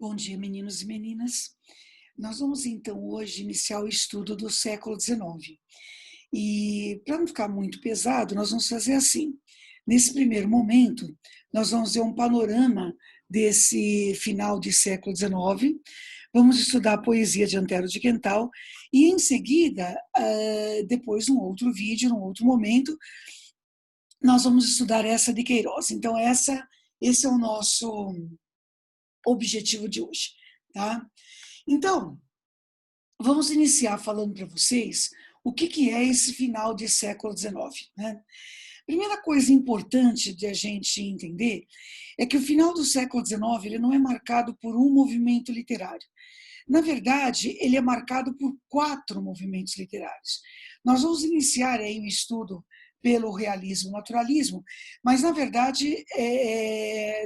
Bom dia, meninos e meninas. Nós vamos então hoje iniciar o estudo do século XIX. E para não ficar muito pesado, nós vamos fazer assim. Nesse primeiro momento, nós vamos ver um panorama desse final de século XIX, vamos estudar a poesia de Antero de Quental e em seguida, depois num outro vídeo, num outro momento, nós vamos estudar essa de Queiroz. Então esse é o nosso objetivo de hoje, tá? Então, vamos iniciar falando para vocês o que é esse final de século XIX. Né? Primeira coisa importante de a gente entender é que o final do século XIX ele não é marcado por um movimento literário. Na verdade, ele é marcado por 4 movimentos literários. Nós vamos iniciar aí o estudo pelo realismo e naturalismo, mas, na verdade,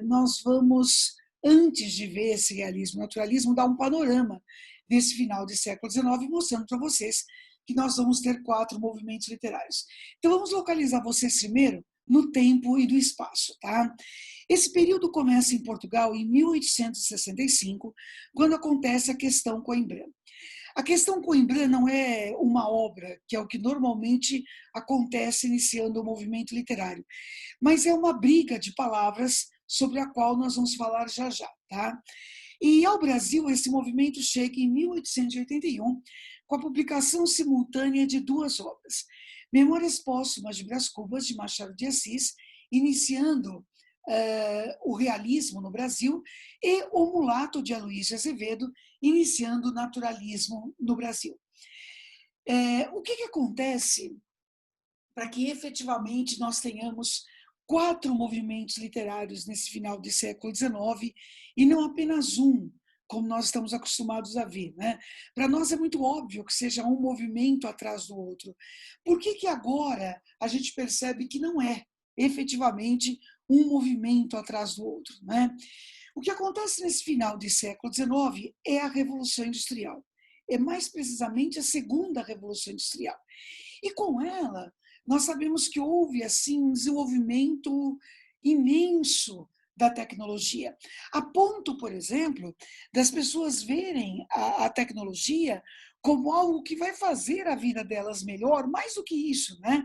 nós vamos, antes de ver esse realismo e naturalismo, dar um panorama desse final de século XIX, mostrando para vocês que nós vamos ter 4 movimentos literários. Então, vamos localizar vocês primeiro no tempo e no espaço, tá? Esse período começa em Portugal em 1865, quando acontece a questão Coimbra. A questão Coimbra não é uma obra, que é o que normalmente acontece iniciando o movimento literário, mas é uma briga de palavras sobre a qual nós vamos falar já já, tá? E ao Brasil, esse movimento chega em 1881, com a publicação simultânea de 2 obras. Memórias Póstumas de Brás Cubas, de Machado de Assis, iniciando o realismo no Brasil, e O Mulato, de Aloysio Azevedo, iniciando o naturalismo no Brasil. O que acontece para que efetivamente nós tenhamos 4 movimentos literários nesse final do século XIX e não apenas um, como nós estamos acostumados a ver, né? Para nós é muito óbvio que seja um movimento atrás do outro. Por que agora a gente percebe que não é efetivamente um movimento atrás do outro, né? O que acontece nesse final do século XIX é a Revolução Industrial. É mais precisamente a segunda Revolução Industrial. E com ela, nós sabemos que houve assim um desenvolvimento imenso da tecnologia, a ponto, por exemplo, das pessoas verem a tecnologia como algo que vai fazer a vida delas melhor, mais do que isso, né?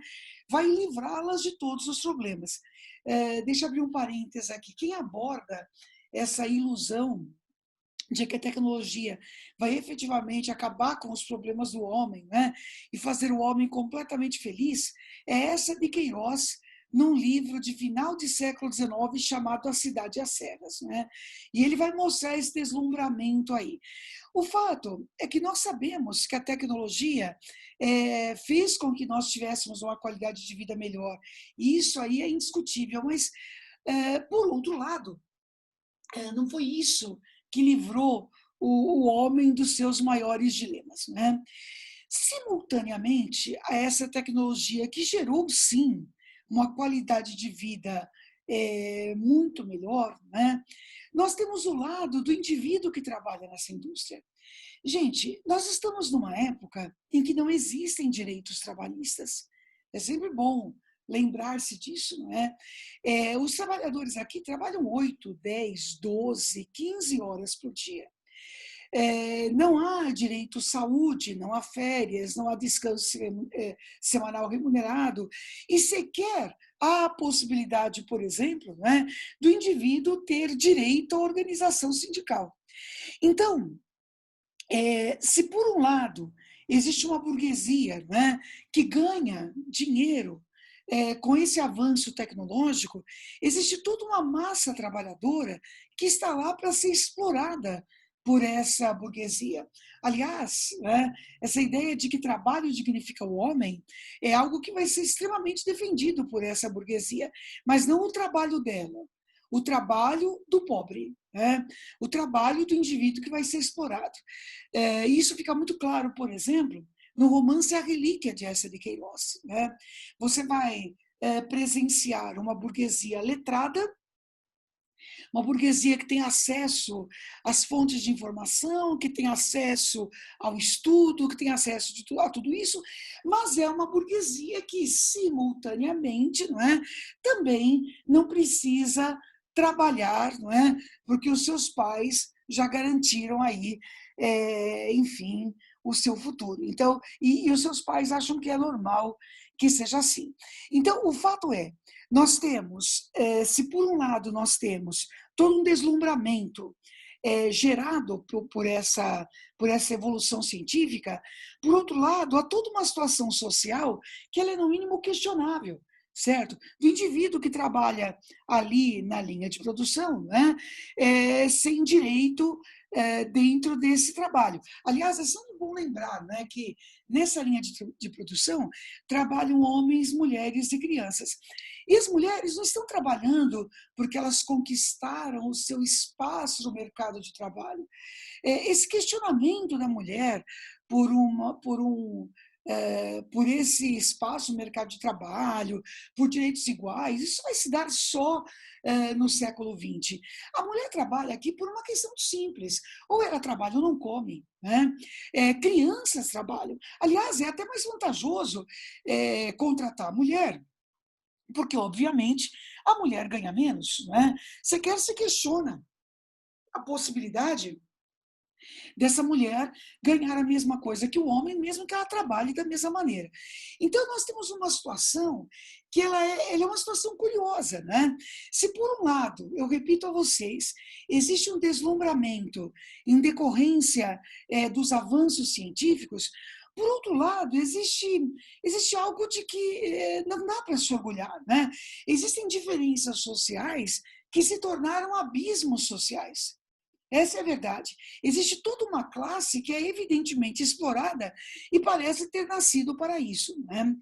Vai livrá-las de todos os problemas. Deixa eu abrir um parênteses aqui. Quem aborda essa ilusão de que a tecnologia vai efetivamente acabar com os problemas do homem, né? E fazer o homem completamente feliz, é essa de Queiroz, num livro de final de século XIX chamado A Cidade às Cegas, né? E ele vai mostrar esse deslumbramento aí. O fato é que nós sabemos que a tecnologia fez com que nós tivéssemos uma qualidade de vida melhor, e isso aí é indiscutível, mas, por outro lado, não foi isso que livrou o homem dos seus maiores dilemas, né? Simultaneamente a essa tecnologia que gerou, sim, uma qualidade de vida muito melhor, né? Nós temos o lado do indivíduo que trabalha nessa indústria. Gente, nós estamos numa época em que não existem direitos trabalhistas. É sempre bom lembrar-se disso, não é? Os trabalhadores aqui trabalham 8, 10, 12, 15 horas por dia. Não há direito à saúde, não há férias, não há descanso semanal remunerado, e sequer há a possibilidade, por exemplo, né, do indivíduo ter direito à organização sindical. Então, se por um lado existe uma burguesia, né, que ganha dinheiro com esse avanço tecnológico, existe toda uma massa trabalhadora que está lá para ser explorada por essa burguesia. Aliás, né, essa ideia de que trabalho dignifica o homem é algo que vai ser extremamente defendido por essa burguesia, mas não o trabalho dela, o trabalho do pobre, né? O trabalho do indivíduo que vai ser explorado. Isso fica muito claro, por exemplo, no romance A Relíquia de Eça de Queiroz, né? Você vai presenciar uma burguesia letrada, uma burguesia que tem acesso às fontes de informação, que tem acesso ao estudo, que tem acesso a tudo isso, mas é uma burguesia que, simultaneamente, não é, também não precisa trabalhar, não é? Porque os seus pais já garantiram aí, enfim, o seu futuro. Então, e os seus pais acham que é normal que seja assim. Então, o fato é, nós temos, se por um lado nós temos todo um deslumbramento gerado por essa evolução científica, por outro lado, há toda uma situação social que ela é, no mínimo, questionável, certo? Do indivíduo que trabalha ali na linha de produção, né? Sem direito dentro desse trabalho. Aliás, é sempre bom lembrar, né, que nessa linha de produção trabalham homens, mulheres e crianças. E as mulheres não estão trabalhando porque elas conquistaram o seu espaço no mercado de trabalho. Esse questionamento da mulher por esse espaço no mercado de trabalho, por direitos iguais, isso vai se dar só no século XX. A mulher trabalha aqui por uma questão simples, ou ela trabalha ou não come, né? Crianças trabalham. Aliás, é até mais vantajoso contratar a mulher, porque, obviamente, a mulher ganha menos, né? Sequer se questiona a possibilidade dessa mulher ganhar a mesma coisa que o homem, mesmo que ela trabalhe da mesma maneira. Então, nós temos uma situação que ela é uma situação curiosa, né? Se por um lado, eu repito a vocês, existe um deslumbramento em decorrência dos avanços científicos, por outro lado, existe algo de que não dá para se orgulhar, né? Existem diferenças sociais que se tornaram abismos sociais. Essa é a verdade. Existe toda uma classe que é evidentemente explorada e parece ter nascido para isso, né?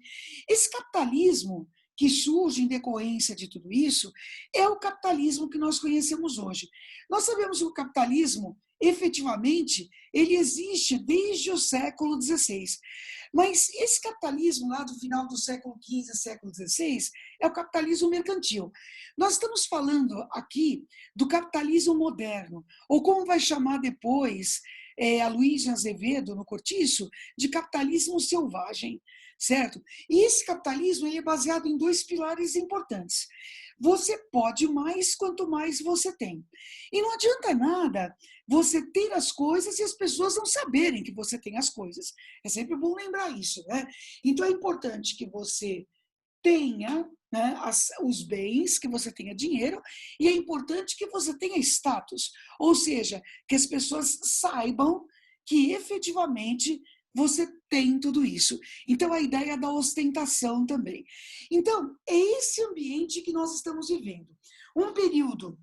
Esse capitalismo que surge em decorrência de tudo isso é o capitalismo que nós conhecemos hoje. Nós sabemos que o capitalismo, efetivamente, ele existe desde o século XVI. Mas esse capitalismo lá do final do século XV, século XVI, é o capitalismo mercantil. Nós estamos falando aqui do capitalismo moderno, ou como vai chamar depois a Luísa Azevedo, no Cortiço, de capitalismo selvagem, certo? E esse capitalismo ele é baseado em dois pilares importantes. Você pode mais quanto mais você tem. E não adianta nada você ter as coisas e as pessoas não saberem que você tem as coisas. É sempre bom lembrar isso, né? Então é importante que você tenha, né, os bens, que você tenha dinheiro, e é importante que você tenha status, ou seja, que as pessoas saibam que efetivamente você tem tudo isso. Então, a ideia da ostentação também. Então, é esse ambiente que nós estamos vivendo. Um período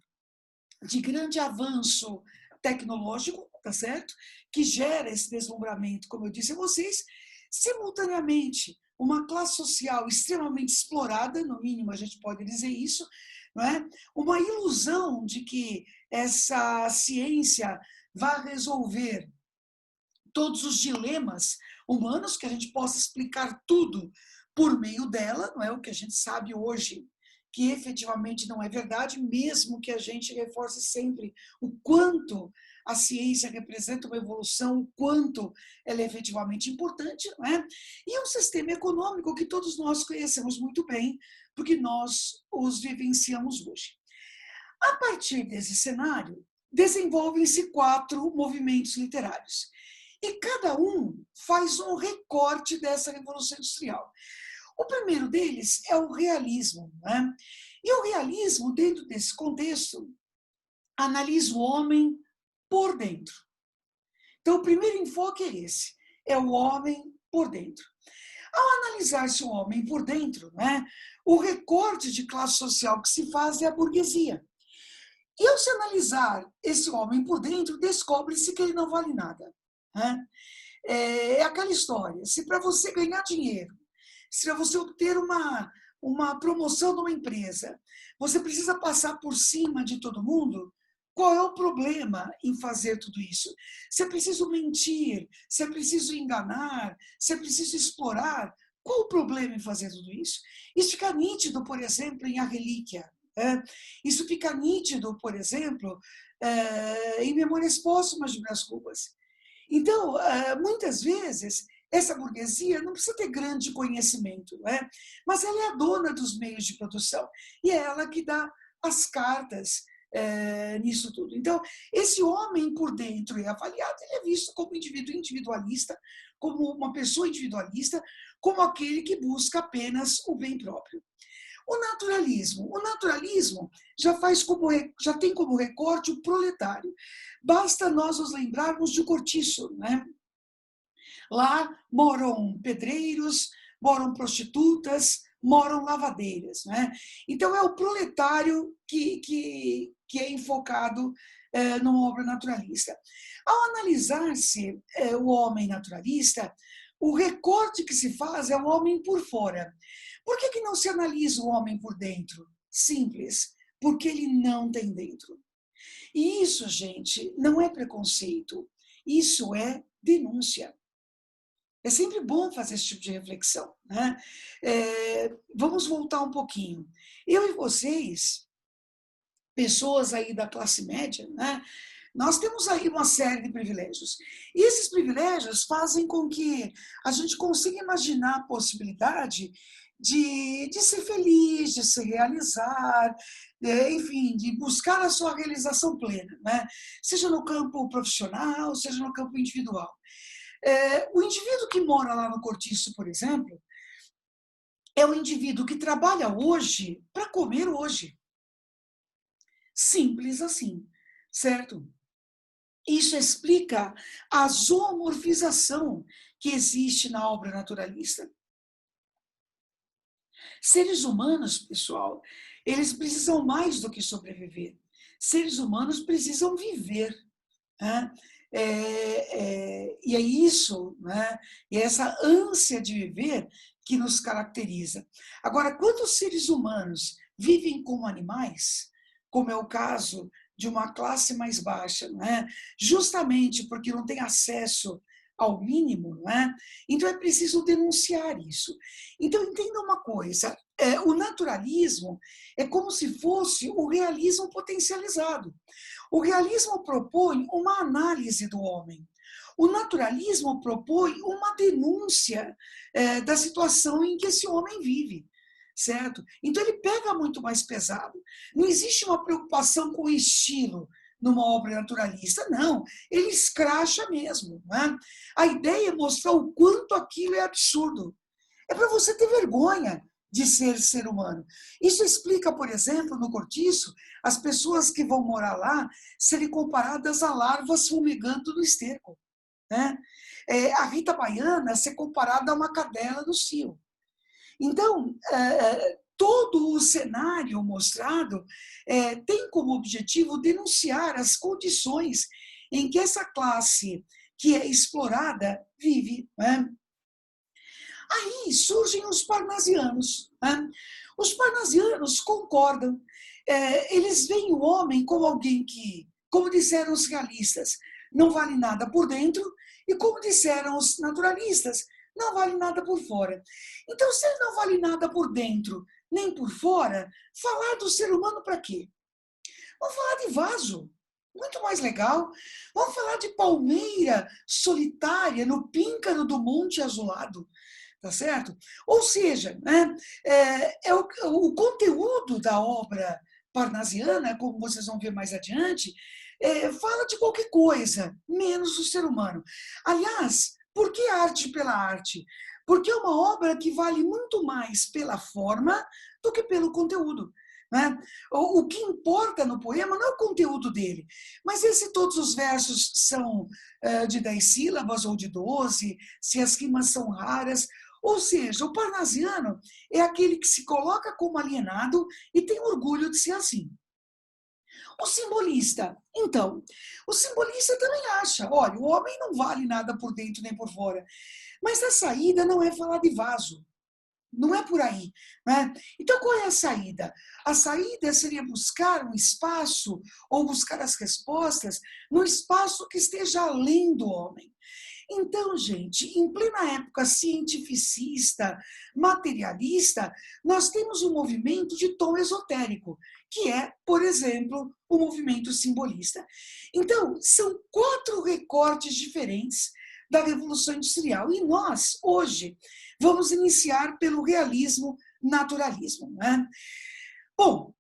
de grande avanço tecnológico, tá certo? Que gera esse deslumbramento, como eu disse a vocês, simultaneamente uma classe social extremamente explorada, no mínimo a gente pode dizer isso, não é? Uma ilusão de que essa ciência vai resolver todos os dilemas humanos, que a gente possa explicar tudo por meio dela, não é o que a gente sabe hoje, que efetivamente não é verdade, mesmo que a gente reforce sempre o quanto a ciência representa uma evolução, o quanto ela é efetivamente importante, não é? E é um sistema econômico que todos nós conhecemos muito bem, porque nós os vivenciamos hoje. A partir desse cenário, desenvolvem-se 4 movimentos literários. E cada um faz um recorte dessa Revolução Industrial. O primeiro deles é o realismo, né? E o realismo, dentro desse contexto, analisa o homem por dentro. Então, o primeiro enfoque é esse, é o homem por dentro. Ao analisar-se o homem por dentro, né, o recorte de classe social que se faz é a burguesia. E ao se analisar esse homem por dentro, descobre-se que ele não vale nada, né? É aquela história, se para você ganhar dinheiro, se para você obter uma promoção numa empresa, você precisa passar por cima de todo mundo, qual é o problema em fazer tudo isso? Se é preciso mentir, se é preciso enganar, se é preciso explorar, qual o problema em fazer tudo isso? Isso fica nítido, por exemplo, em A Relíquia. Isso fica nítido, por exemplo, em Memórias Póstumas de Brás Cubas. Então, muitas vezes, essa burguesia não precisa ter grande conhecimento, não é? Mas ela é a dona dos meios de produção e é ela que dá as cartas nisso tudo. Então, esse homem por dentro é avaliado, ele é visto como indivíduo individualista, como uma pessoa individualista, como aquele que busca apenas o bem próprio. O naturalismo já tem como recorte o proletário. Basta nós nos lembrarmos de Cortiço, né? Lá moram pedreiros, moram prostitutas, moram lavadeiras, né? Então é o proletário que é enfocado numa obra naturalista. Ao analisar-se o homem naturalista, o recorte que se faz é o homem por fora. Por que não se analisa o homem por dentro? Simples, porque ele não tem dentro. E isso, gente, não é preconceito, isso é denúncia. É sempre bom fazer esse tipo de reflexão, né? Vamos voltar um pouquinho. Eu e vocês, pessoas aí da classe média, né? Nós temos aí uma série de privilégios. E esses privilégios fazem com que a gente consiga imaginar a possibilidade de ser feliz, de se realizar, enfim, de buscar a sua realização plena, né? Seja no campo profissional, seja no campo individual. O indivíduo que mora lá no Cortiço, por exemplo, é o indivíduo que trabalha hoje para comer hoje. Simples assim, certo? Isso explica a zoomorfização que existe na obra naturalista. Seres humanos, pessoal, eles precisam mais do que sobreviver. Seres humanos precisam viver. Né? E é isso, né? E é essa ânsia de viver que nos caracteriza. Agora, quando os seres humanos vivem como animais, como é o caso de uma classe mais baixa, né? Justamente porque não tem acesso ao mínimo, né? Então é preciso denunciar isso. Então entenda uma coisa, o naturalismo é como se fosse o realismo potencializado. O realismo propõe uma análise do homem. O naturalismo propõe uma denúncia da situação em que esse homem vive, certo? Então ele pega muito mais pesado. Não existe uma preocupação com o estilo numa obra naturalista, não. Ele escracha mesmo, né? A ideia é mostrar o quanto aquilo é absurdo. É para você ter vergonha de ser humano. Isso explica, por exemplo, no Cortiço, as pessoas que vão morar lá serem comparadas a larvas fumegando no esterco. Né? A Rita Baiana ser comparada a uma cadela no cio. Então, todo o cenário mostrado tem como objetivo denunciar as condições em que essa classe que é explorada vive. Né? Aí surgem os parnasianos. Né? Os parnasianos concordam. Eles veem o homem como alguém que, como disseram os realistas, não vale nada por dentro, e como disseram os naturalistas, não vale nada por fora. Então, se ele não vale nada por dentro, nem por fora, falar do ser humano para quê? Vamos falar de vaso. Muito mais legal. Vamos falar de palmeira solitária no píncaro do Monte Azulado. Tá certo? Ou seja, né, o conteúdo da obra parnasiana, como vocês vão ver mais adiante, fala de qualquer coisa, menos o ser humano. Aliás, por que arte pela arte? Porque é uma obra que vale muito mais pela forma do que pelo conteúdo. Né? O que importa no poema não é o conteúdo dele, mas se todos os versos são de 10 sílabas ou de 12, se as rimas são raras. Ou seja, o parnasiano é aquele que se coloca como alienado e tem orgulho de ser assim. O simbolista, então, o simbolista também acha, olha, o homem não vale nada por dentro nem por fora. Mas a saída não é falar de vaso. Não é por aí. Né? Então, qual é a saída? A saída seria buscar um espaço ou buscar as respostas no espaço que esteja além do homem. Então, gente, em plena época cientificista, materialista, nós temos um movimento de tom esotérico, que é, por exemplo, o movimento simbolista. Então, são 4 recortes diferentes da Revolução Industrial. E nós, hoje, vamos iniciar pelo realismo naturalismo. Né? Bom,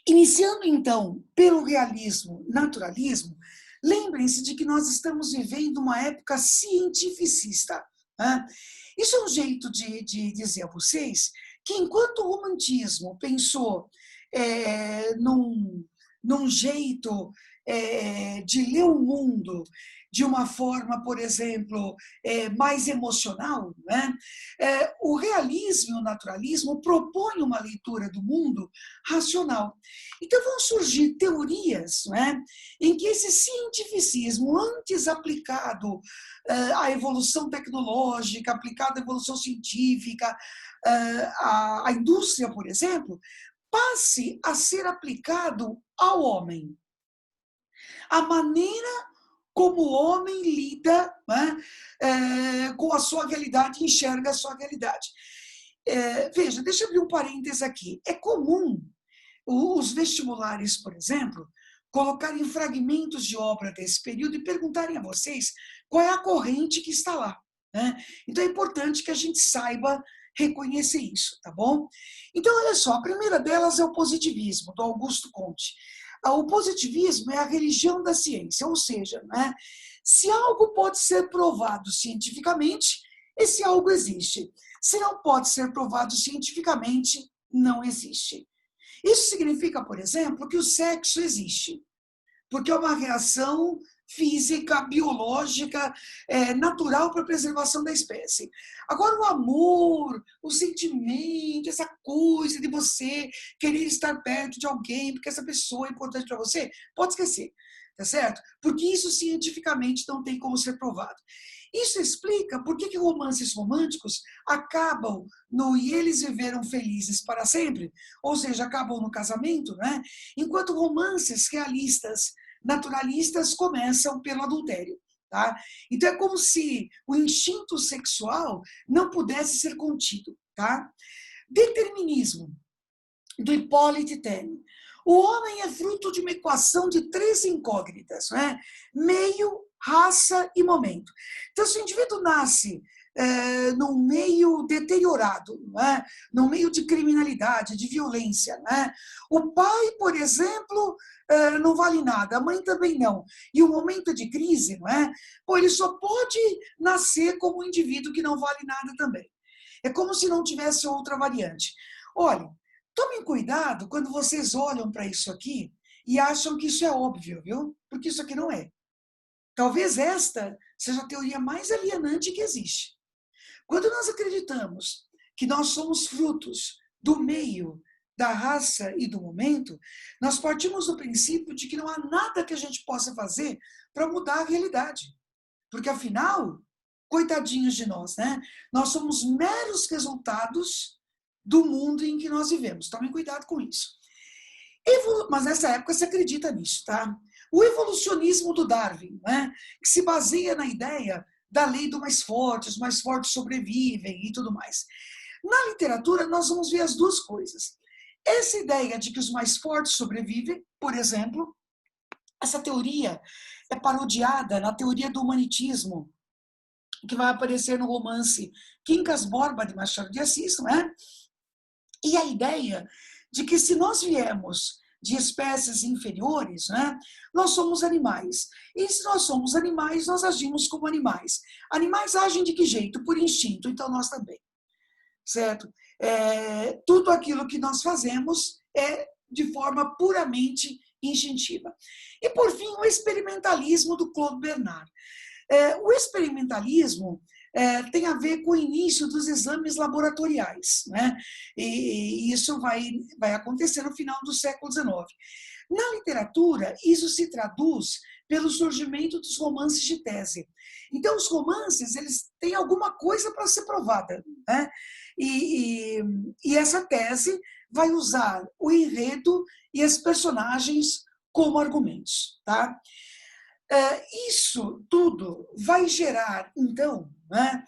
Iniciando, então, pelo realismo, naturalismo, lembrem-se de que nós estamos vivendo uma época cientificista. Né? Isso é um jeito de dizer a vocês que, enquanto o romantismo pensou num jeito de ler o mundo de uma forma, por exemplo, mais emocional, né? O realismo e o naturalismo propõem uma leitura do mundo racional. Então vão surgir teorias, né, em que esse cientificismo, antes aplicado à evolução tecnológica, aplicado à evolução científica, à indústria, por exemplo, passe a ser aplicado ao homem. A maneira como o homem lida, né, com a sua realidade, enxerga a sua realidade. Veja, deixa eu abrir um parênteses aqui. É comum os vestibulares, por exemplo, colocarem fragmentos de obra desse período e perguntarem a vocês qual é a corrente que está lá. Né? Então é importante que a gente saiba reconhecer isso, tá bom? Então, olha só, a primeira delas é o positivismo, do Augusto Comte. O positivismo é a religião da ciência, ou seja, né, se algo pode ser provado cientificamente, esse algo existe. Se não pode ser provado cientificamente, não existe. Isso significa, por exemplo, que o sexo existe, porque é uma reação física, biológica, natural para a preservação da espécie. Agora, o amor, o sentimento, essa coisa de você querer estar perto de alguém, porque essa pessoa é importante para você, pode esquecer, tá certo? Porque isso cientificamente não tem como ser provado. Isso explica por que romances românticos acabam no "e eles viveram felizes para sempre", ou seja, acabam no casamento, né? Enquanto romances realistas, naturalistas, começam pelo adultério. Tá? Então é como se o instinto sexual não pudesse ser contido. Tá? Determinismo, do Hippolyte Taine. O homem é fruto de uma equação de três incógnitas, né? Meio, raça e momento. Então, se o indivíduo nasce num meio deteriorado, né? Num meio de criminalidade, de violência, né? O pai, por exemplo, não vale nada, a mãe também não. E o momento de crise, não é? Pô, ele só pode nascer como um indivíduo que não vale nada também. É como se não tivesse outra variante. Olha, tomem cuidado quando vocês olham para isso aqui e acham que isso é óbvio, viu? Porque isso aqui não é. Talvez esta seja a teoria mais alienante que existe. Quando nós acreditamos que nós somos frutos do meio, da raça e do momento, nós partimos do princípio de que não há nada que a gente possa fazer para mudar a realidade. Porque, afinal, coitadinhos de nós, né? Nós somos meros resultados do mundo em que nós vivemos. Tomem cuidado com isso. Mas nessa época se acredita nisso, tá? O evolucionismo do Darwin, né? Que se baseia na ideia da lei do mais forte, os mais fortes sobrevivem e tudo mais. Na literatura, nós vamos ver as duas coisas. Essa ideia de que os mais fortes sobrevivem, por exemplo, essa teoria é parodiada na teoria do humanitismo, que vai aparecer no romance Quincas Borba, de Machado de Assis, não é? E a ideia de que se nós viemos de espécies inferiores, né, nós somos animais. E se nós somos animais, nós agimos como animais. Animais agem de que jeito? Por instinto, então nós também. Certo? Tudo aquilo que nós fazemos é de forma puramente instintiva. E, por fim, o experimentalismo do Claude Bernard. O experimentalismo tem a ver com o início dos exames laboratoriais, né? E isso vai acontecer no final do século XIX. Na literatura, isso se traduz pelo surgimento dos romances de tese. Então, os romances, eles têm alguma coisa para ser provada, né? E essa tese vai usar o enredo e as personagens como argumentos, tá? Isso tudo vai gerar, então, né,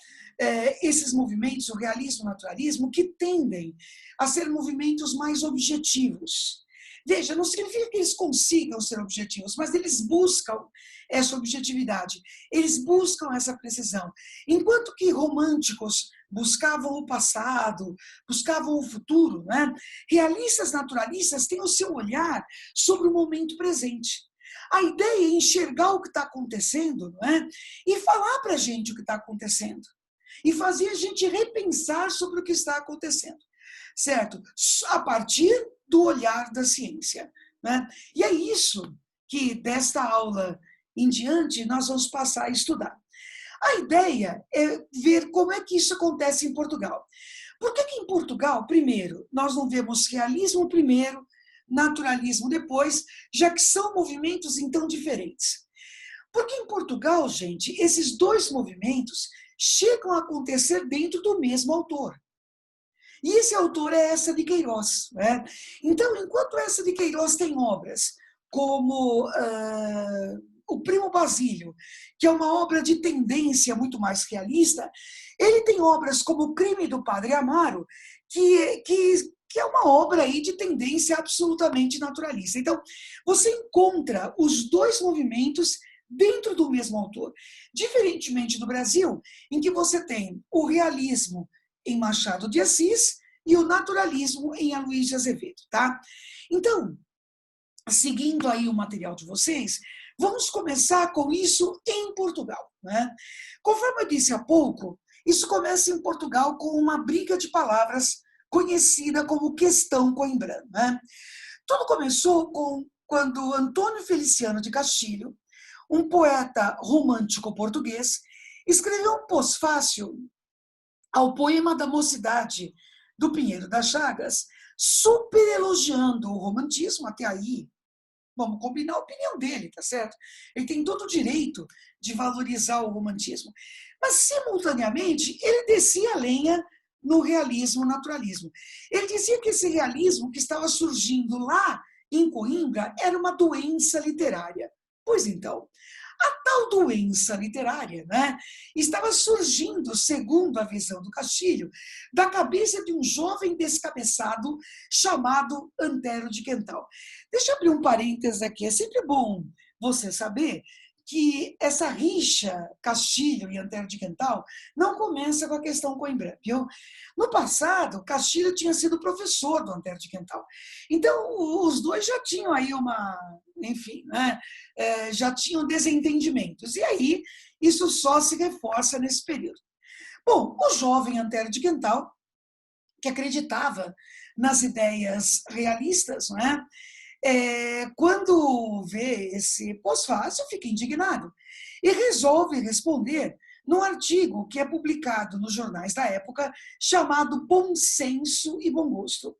esses movimentos, o realismo, o naturalismo, que tendem a ser movimentos mais objetivos. Veja, não significa que eles consigam ser objetivos, mas eles buscam essa objetividade, eles buscam essa precisão. Enquanto que românticos buscavam o passado, buscavam o futuro, né? Realistas, naturalistas têm o seu olhar sobre o momento presente. A ideia é enxergar o que está acontecendo, não é? E falar para a gente o que está acontecendo. E fazer a gente repensar sobre o que está acontecendo, certo? A partir do olhar da ciência, né? E é isso que, desta aula em diante, nós vamos passar a estudar. A ideia é ver como é que isso acontece em Portugal. Por que em Portugal, primeiro, nós não vemos realismo primeiro, naturalismo depois, já que são movimentos então diferentes? Porque em Portugal, gente, esses dois movimentos chegam a acontecer dentro do mesmo autor. E esse autor é Eça de Queiroz, né? Então, enquanto Eça de Queiroz tem obras como O Primo Basílio, que é uma obra de tendência muito mais realista, ele tem obras como O Crime do Padre Amaro, que é uma obra aí de tendência absolutamente naturalista. Então, você encontra os dois movimentos dentro do mesmo autor. Diferentemente do Brasil, em que você tem o realismo em Machado de Assis e o naturalismo em Aloysio de Azevedo, tá? Então, seguindo aí o material de vocês, vamos começar com isso em Portugal, né? Conforme eu disse há pouco, isso começa em Portugal com uma briga de palavras conhecida como Questão Coimbra, né? Tudo começou quando Antônio Feliciano de Castilho, um poeta romântico português, escreveu um pós-fácil ao poema da Mocidade, do Pinheiro das Chagas, super elogiando o romantismo. Até aí, vamos combinar a opinião dele, tá certo? Ele tem todo o direito de valorizar o romantismo. Mas, simultaneamente, ele descia a lenha no realismo, naturalismo. Ele dizia que esse realismo que estava surgindo lá em Coimbra era uma doença literária. Pois então, a tal doença literária, né, estava surgindo, segundo a visão do Castilho, da cabeça de um jovem descabeçado chamado Antero de Quental. Deixa eu abrir um parênteses aqui. É sempre bom você saber que essa rixa Castilho e Antero de Quental não começa com a questão Coimbra, viu? No passado, Castilho tinha sido professor do Antero de Quental. Então, os dois já tinham aí enfim, né? Já tinham desentendimentos. E aí, isso só se reforça nesse período. Bom, o jovem Antero de Quental, que acreditava nas ideias realistas, não é? Quando vê esse pós-fácil, fica indignado e resolve responder num artigo que é publicado nos jornais da época, chamado Bom Senso e Bom Gosto.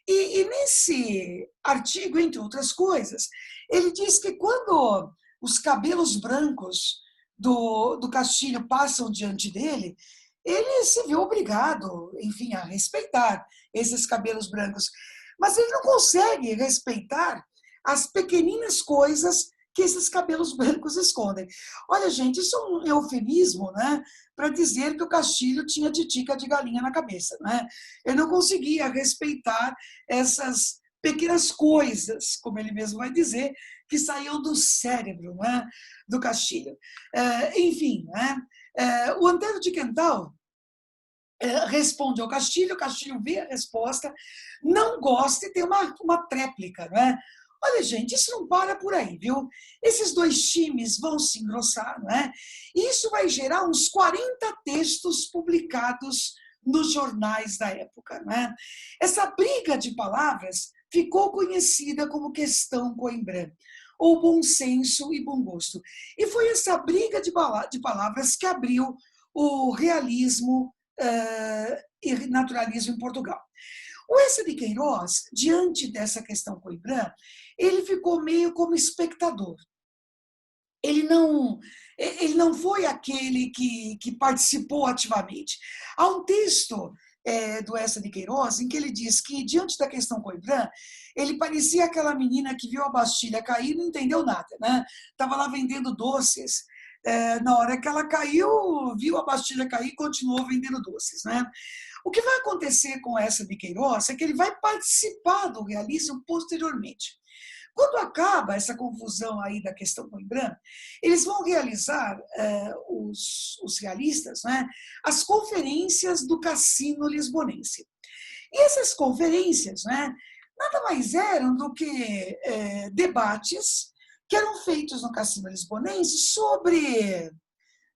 E nesse artigo, entre outras coisas, ele diz que quando os cabelos brancos do Castilho passam diante dele, ele se vê obrigado, enfim, a respeitar esses cabelos brancos. Mas ele não consegue respeitar as pequeninas coisas que esses cabelos brancos escondem. Olha, gente, isso é um eufemismo, né, para dizer que o Castilho tinha titica de galinha na cabeça, né? Eu não conseguia respeitar essas pequenas coisas, como ele mesmo vai dizer, que saíam do cérebro, né, do Castilho. Enfim, né, o Antero de Quental responde ao Castilho, o Castilho vê a resposta, não gosta e tem uma tréplica, né? Olha, gente, isso não para por aí, viu? Esses dois times vão se engrossar, né? E isso vai gerar uns 40 textos publicados nos jornais da época, né? Essa briga de palavras ficou conhecida como Questão Coimbra, ou Bom Senso e Bom Gosto. E foi essa briga de palavras que abriu o realismo e naturalismo em Portugal. O Eça de Queiroz, diante dessa questão Coimbra, ele ficou meio como espectador. Ele não foi aquele que participou ativamente. Há um texto do Eça de Queiroz em que ele diz que, diante da questão Coimbra, ele parecia aquela menina que viu a Bastilha cair e não entendeu nada, né? Estava lá vendendo doces. Na hora que ela caiu, viu a Bastilha cair e continuou vendendo doces, né? O que vai acontecer com essa de Queiroz é que ele vai participar do realismo posteriormente. Quando acaba essa confusão aí da questão Coimbra, eles vão realizar, os realistas, né, as conferências do Cassino Lisbonense. E essas conferências, né, nada mais eram do que debates que eram feitos no Cassino Lisbonense sobre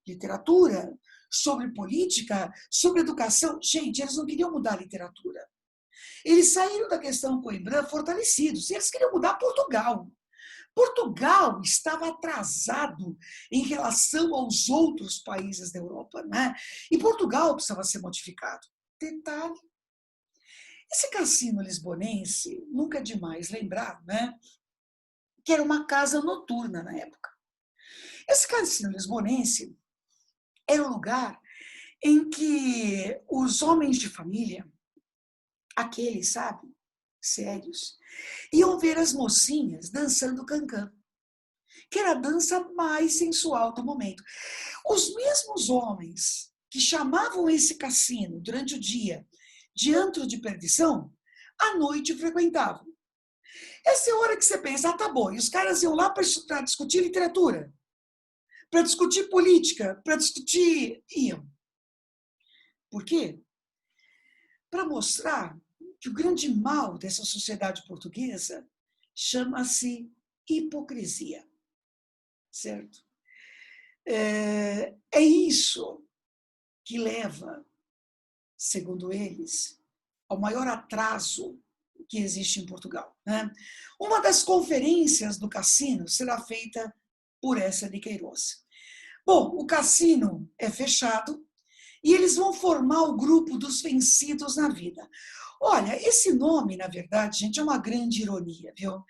literatura, sobre política, sobre educação. Gente, eles não queriam mudar a literatura. Eles saíram da questão Coimbra fortalecidos. Eles queriam mudar Portugal. Portugal estava atrasado em relação aos outros países da Europa, né? E Portugal precisava ser modificado. Detalhe. Esse cassino lisbonense, nunca é demais lembrar, né? Que era uma casa noturna na época. Esse cassino lisbonense era um lugar em que os homens de família, aqueles, sabe, sérios, iam ver as mocinhas dançando cancan, que era a dança mais sensual do momento. Os mesmos homens que chamavam esse cassino durante o dia de antro de perdição, à noite frequentavam. Essa é a hora que você pensa, tá bom, e os caras iam lá para discutir literatura, para discutir política, para discutir... Iam. Por quê? Para mostrar que o grande mal dessa sociedade portuguesa chama-se hipocrisia, certo? É isso que leva, segundo eles, ao maior atraso que existe em Portugal, né? Uma das conferências do Cassino será feita por essa de Queiroz. Bom, o Cassino é fechado e eles vão formar o grupo dos vencidos na vida. Olha, esse nome, na verdade, gente, é uma grande ironia, viu?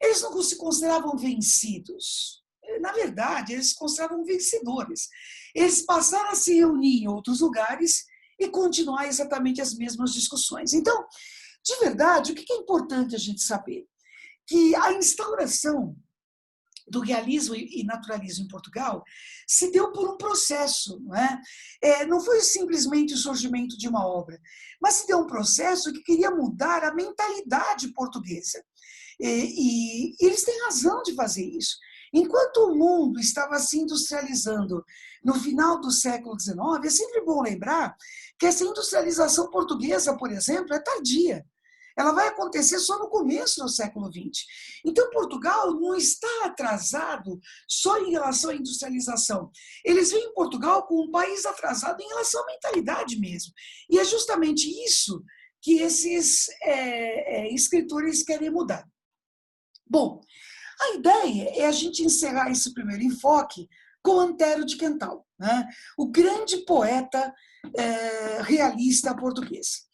Eles não se consideravam vencidos. Na verdade, eles se consideravam vencedores. Eles passaram a se reunir em outros lugares e continuar exatamente as mesmas discussões. Então, de verdade, o que é importante a gente saber? Que a instauração do realismo e naturalismo em Portugal se deu por um processo, não é? Não foi simplesmente o surgimento de uma obra, mas se deu um processo que queria mudar a mentalidade portuguesa. E eles têm razão de fazer isso. Enquanto o mundo estava se industrializando no final do século XIX, é sempre bom lembrar que essa industrialização portuguesa, por exemplo, é tardia. Ela vai acontecer só no começo do século XX. Então, Portugal não está atrasado só em relação à industrialização. Eles veem Portugal como um país atrasado em relação à mentalidade mesmo. E é justamente isso que esses escritores querem mudar. Bom, a ideia é a gente encerrar esse primeiro enfoque com Antero de Quental, né? O grande poeta realista português.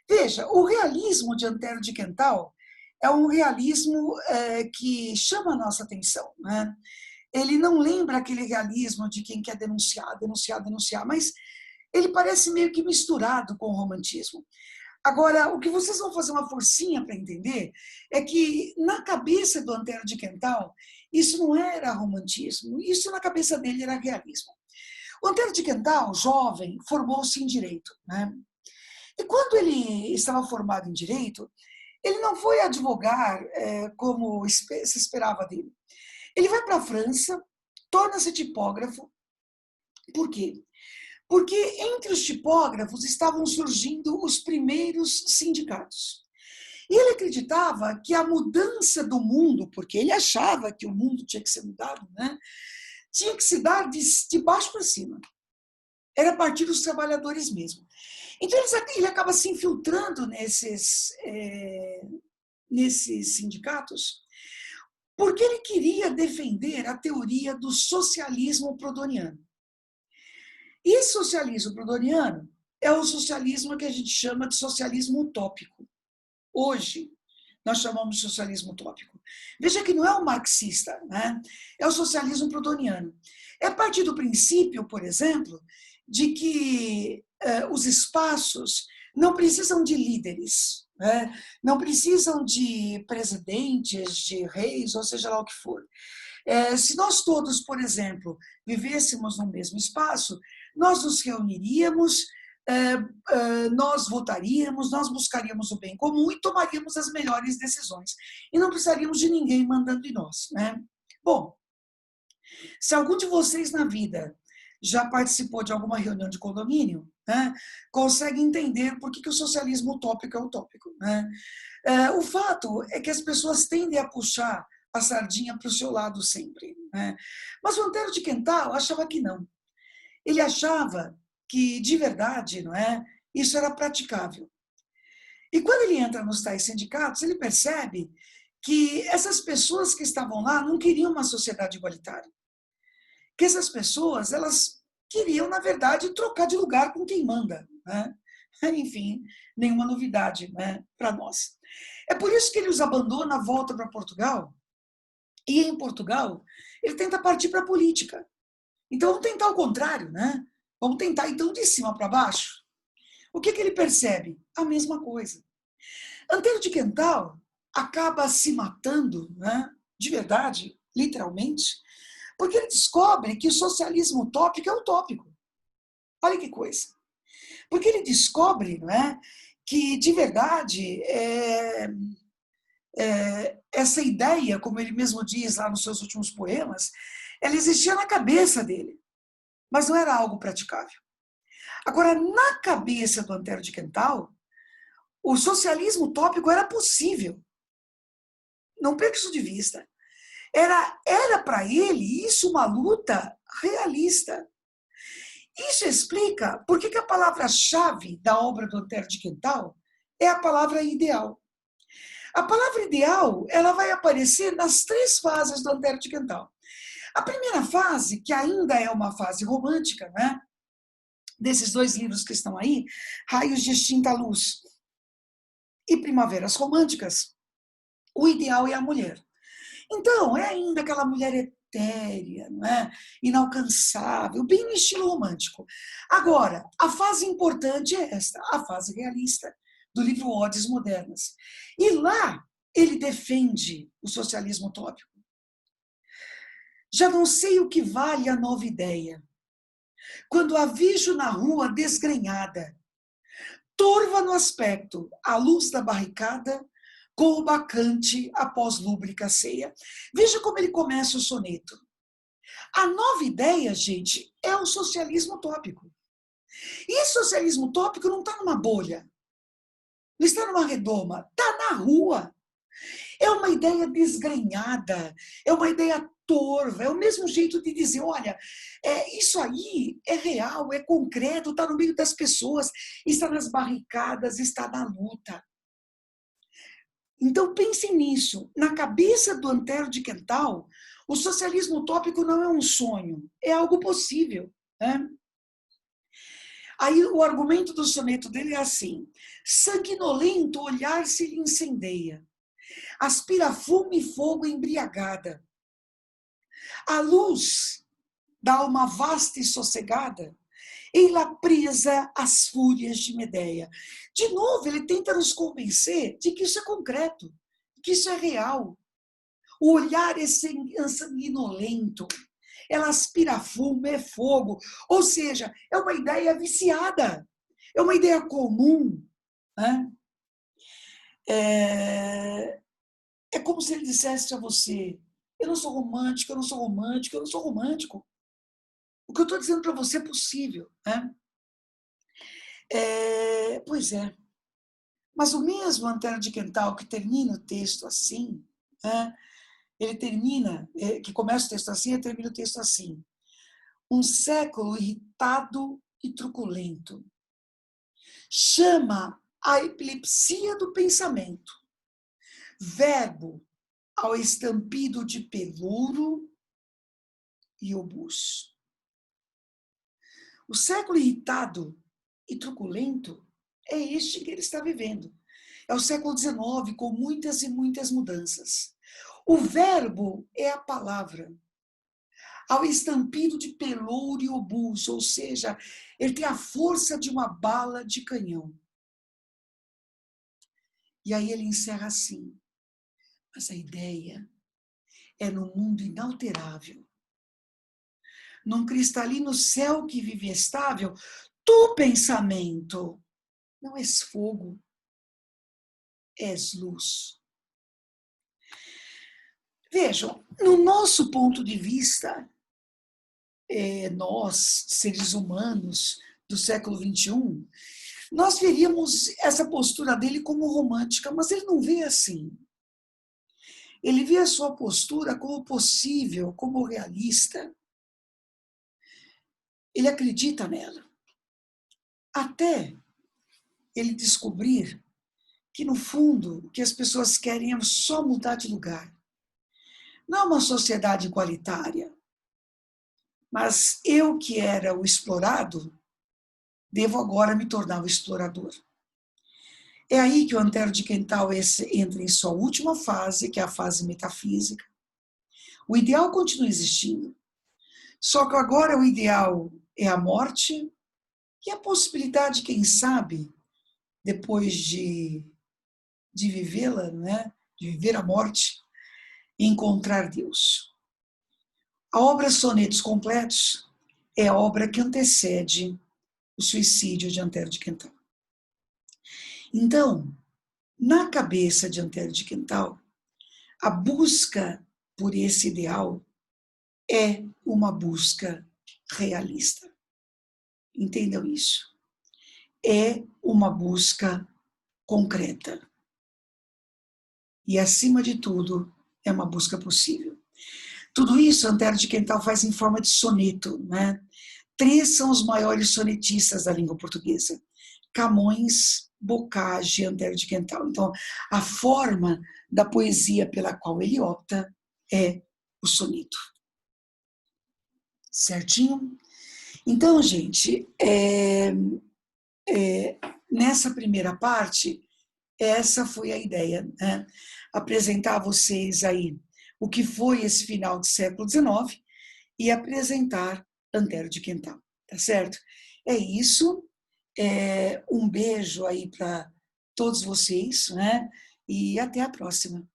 Veja, o realismo de Antero de Quental é um realismo que chama a nossa atenção, né? Ele não lembra aquele realismo de quem quer denunciar, denunciar, denunciar, mas ele parece meio que misturado com o romantismo. Agora, o que vocês vão fazer uma forcinha para entender é que na cabeça do Antero de Quental, isso não era romantismo, isso na cabeça dele era realismo. O Antero de Quental, jovem, formou-se em Direito, né? E quando ele estava formado em Direito, ele não foi advogar como se esperava dele. Ele vai para a França, torna-se tipógrafo. Por quê? Porque entre os tipógrafos estavam surgindo os primeiros sindicatos. E ele acreditava que a mudança do mundo, porque ele achava que o mundo tinha que ser mudado, né? Tinha que se dar de baixo para cima. Era a partir dos trabalhadores mesmo. Então, ele acaba se infiltrando nesses sindicatos porque ele queria defender a teoria do socialismo proudhoniano. E esse socialismo proudhoniano é o socialismo que a gente chama de socialismo utópico. Hoje, nós chamamos de socialismo utópico. Veja que não é o marxista, né? É o socialismo proudhoniano. É a partir do princípio, por exemplo, de que os espaços não precisam de líderes, né? Não precisam de presidentes, de reis, ou seja lá o que for. Se nós todos, por exemplo, vivêssemos no mesmo espaço, nós nos reuniríamos, nós votaríamos, nós buscaríamos o bem comum e tomaríamos as melhores decisões. E não precisaríamos de ninguém mandando em nós, né? Bom, se algum de vocês na vida já participou de alguma reunião de condomínio, né, consegue entender por que o socialismo utópico é utópico, né? O fato é que as pessoas tendem a puxar a sardinha para o seu lado sempre, né? Mas o Antero de Quental achava que não. Ele achava que, de verdade, não é, isso era praticável. E quando ele entra nos tais sindicatos, ele percebe que essas pessoas que estavam lá não queriam uma sociedade igualitária. Que essas pessoas, elas queriam, na verdade, trocar de lugar com quem manda, né? Enfim, nenhuma novidade, né, para nós. É por isso que ele os abandona, volta para Portugal, e em Portugal ele tenta partir para a política. Então vamos tentar o contrário, né? Vamos tentar então de cima para baixo. O que ele percebe? A mesma coisa. Antero de Quental acaba se matando, né, de verdade, literalmente, porque ele descobre que o socialismo utópico é utópico. Olha que coisa. Porque ele descobre, não é, que, de verdade, essa ideia, como ele mesmo diz lá nos seus últimos poemas, ela existia na cabeça dele, mas não era algo praticável. Agora, na cabeça do Antero de Quental, o socialismo utópico era possível. Não perca isso de vista. Era para ele isso uma luta realista. Isso explica por que a palavra-chave da obra do Antero de Quental é a palavra ideal. A palavra ideal, ela vai aparecer nas 3 fases do Antero de Quental. A primeira fase, que ainda é uma fase romântica, né? Desses 2 livros que estão aí, Raios de Extinta Luz e Primaveras Românticas, o ideal é a mulher. Então, é ainda aquela mulher etérea, não é? Inalcançável, bem no estilo romântico. Agora, a fase importante é esta, a fase realista, do livro Odes Modernas. E lá ele defende o socialismo utópico. Já não sei o que vale a nova ideia. Quando a vejo na rua desgrenhada, turva no aspecto, à luz da barricada, com o bacante após lúbrica ceia. Veja como ele começa o soneto. A nova ideia, gente, é o socialismo utópico. E esse socialismo utópico não está numa bolha, não está numa redoma, está na rua. É uma ideia desgrenhada, é uma ideia torva, é o mesmo jeito de dizer, olha, isso aí é real, é concreto, está no meio das pessoas, está nas barricadas, está na luta. Então pensem nisso, na cabeça do Antero de Quental, o socialismo utópico não é um sonho, é algo possível, né? Aí o argumento do soneto dele é assim: sanguinolento olhar se lhe incendeia, aspira fumo e fogo embriagada. A luz da alma vasta e sossegada, ei-la presa às fúrias de Medeia. De novo, ele tenta nos convencer de que isso é concreto, que isso é real. O olhar é sanguinolento, ela aspira fumo, é fogo. Ou seja, é uma ideia viciada, é uma ideia comum. Né? É como se ele dissesse a você, eu não sou romântico, eu não sou romântico, eu não sou romântico. O que eu estou dizendo para você é possível. Né? Pois é. Mas o mesmo Antero de Quental, que termina o texto assim, né? Ele termina, que começa o texto assim, ele termina o texto assim. Um século irritado e truculento chama a epilepsia do pensamento, verbo ao estampido de pelouro e obus. O século irritado e truculento é este que ele está vivendo. É o século XIX, com muitas e muitas mudanças. O verbo é a palavra. Ao estampido de pelouro e obus, ou seja, ele tem a força de uma bala de canhão. E aí ele encerra assim: mas a ideia é no mundo inalterável, num cristalino céu que vive estável, Tu, pensamento, não és fogo, és luz. Vejam, no nosso ponto de vista, nós, seres humanos do século XXI, nós veríamos essa postura dele como romântica, mas ele não vê assim. Ele vê a sua postura como possível, como realista. Ele acredita nela. Até ele descobrir que, no fundo, o que as pessoas querem é só mudar de lugar. Não é uma sociedade igualitária, mas eu, que era o explorado, devo agora me tornar o explorador. É aí que o Antero de Quental entra em sua última fase, que é a fase metafísica. O ideal continua existindo, só que agora o ideal é a morte e a possibilidade, quem sabe, depois de vivê-la, né, de viver a morte, encontrar Deus. A obra Sonetos Completos é a obra que antecede o suicídio de Antero de Quental. Então, na cabeça de Antero de Quental, a busca por esse ideal é uma busca realista. Entendam isso. É uma busca concreta. E, acima de tudo, é uma busca possível. Tudo isso Antero de Quental faz em forma de soneto, né? 3 são os maiores sonetistas da língua portuguesa: Camões, Bocage e Antero de Quental. Então, a forma da poesia pela qual ele opta é o soneto. Certinho? Então, gente, nessa primeira parte, essa foi a ideia, né? Apresentar a vocês aí o que foi esse final do século XIX e apresentar Antero de Quental, tá certo? É isso, um beijo aí para todos vocês, né? E até a próxima.